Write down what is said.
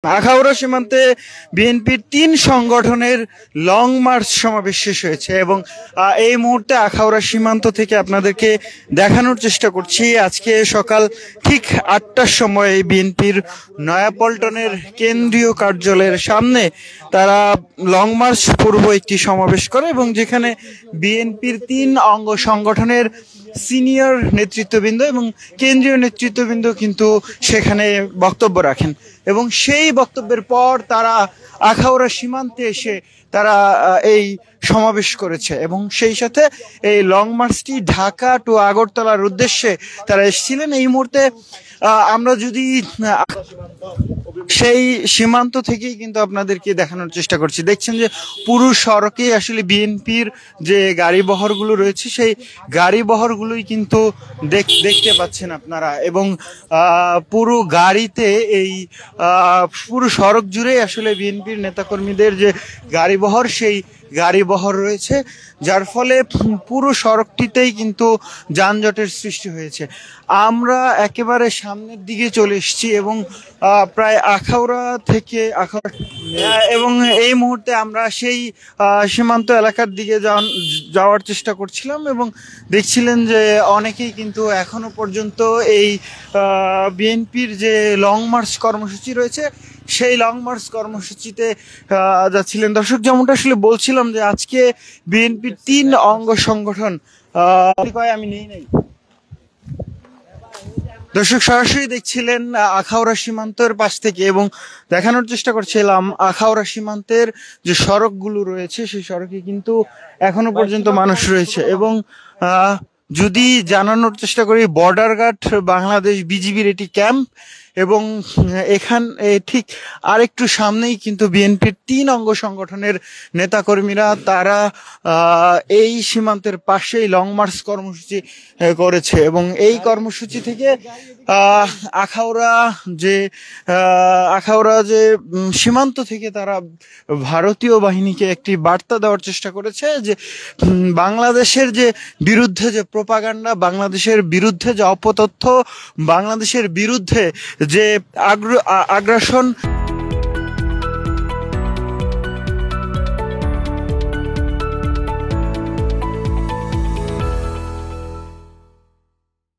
আখাউড়া সীমান্তে বিএনপির ৩ সংগঠনের লং মার্চ সমাবেশ শেষ হয়েছে এবং এই মুহূর্তে আখাউড়া সীমান্ত থেকে আপনাদেরকে দেখানোর চেষ্টা করছি। আজকে সকাল ঠিক ৮টার সময় বিএনপির নয়াপল্টনের কেন্দ্রীয় কার্যালয়ের সামনে তারা লং মার্চ পূর্ব একটি সমাবেশ করে এবং যেখানে বিএনপির ৩ অঙ্গ সংগঠনের সিনিয়র নেতৃত্ববৃন্দ এবং কেন্দ্রীয় নেতৃত্ববৃন্দ কিন্তু সেখানে বক্তব্য রাখেন এবং সেই বক্তব্যের পর তারা আখাউড়া সীমান্তে এসে তারা এই সমাবেশ করেছে এবং সেই সাথে এই লং মার্চটি ঢাকা টু আগরতলার উদ্দেশ্যে তারা এসেছিলেন। এই মুহূর্তে আমরা যদি সেই সীমান্ত থেকেই কিন্তু আপনাদেরকে দেখানোর চেষ্টা করছি। দেখছেন যে পুরো সড়কে আসলে বিএনপির যে গাড়ি বহরগুলো রয়েছে সেই গাড়ি বহরগুলোই কিন্তু দেখতে পাচ্ছেন আপনারা এবং পুরো গাড়িতে এই পুরো সড়ক জুড়ে আসলে বিএনপির নেতাকর্মীদের যে গাড়ি বহর সেই গাড়ি বহর রয়েছে, যার ফলে পুরো সড়কটিতেই কিন্তু যানজটের সৃষ্টি হয়েছে। আমরা একেবারে সামনের দিকে চলে এসেছি এবং প্রায় আখাউড়া থেকে এবং এই মুহূর্তে আমরা সেই সীমান্ত এলাকার দিকে যাওয়ার চেষ্টা করছিলাম এবং দেখছিলেন যে অনেকেই কিন্তু এখনো পর্যন্ত এই বিএনপির যে লং মার্চ কর্মসূচি রয়েছে সেই লং মার্চ কর্মসূচিতে যাচ্ছিলেন। দর্শক, যেমনটা আসলে বলছিলাম যে আজকে বিএনপির ৩ অঙ্গ সংগঠন আমি নেই দর্শক সরাসরি দেখছিলেন আখাউড়া সীমান্তের পাশ থেকে এবং দেখানোর চেষ্টা করছিলাম আখাউড়া সীমান্তের যে সড়কগুলো রয়েছে সেই সড়কে কিন্তু এখনো পর্যন্ত মানুষ রয়েছে এবং যদি জানানোর চেষ্টা করি বর্ডার গার্ড বাংলাদেশ বিজিবির এটি ক্যাম্প এবং ঠিক আরেকটু সামনেই কিন্তু বিএনপির ৩ অঙ্গ সংগঠনের নেতাকর্মীরা তারা এই সীমান্তের পাশেই লং মার্চ কর্মসূচি করেছে এবং এই কর্মসূচি থেকে আখাউড়া যে সীমান্ত থেকে তারা ভারতীয় বাহিনীকে একটি বার্তা দেওয়ার চেষ্টা করেছে যে বাংলাদেশের যে বিরুদ্ধে যে প্রোপাগান্ডা, বাংলাদেশের বিরুদ্ধে যে অপতথ্য, বাংলাদেশের বিরুদ্ধে যে আগ্রাসন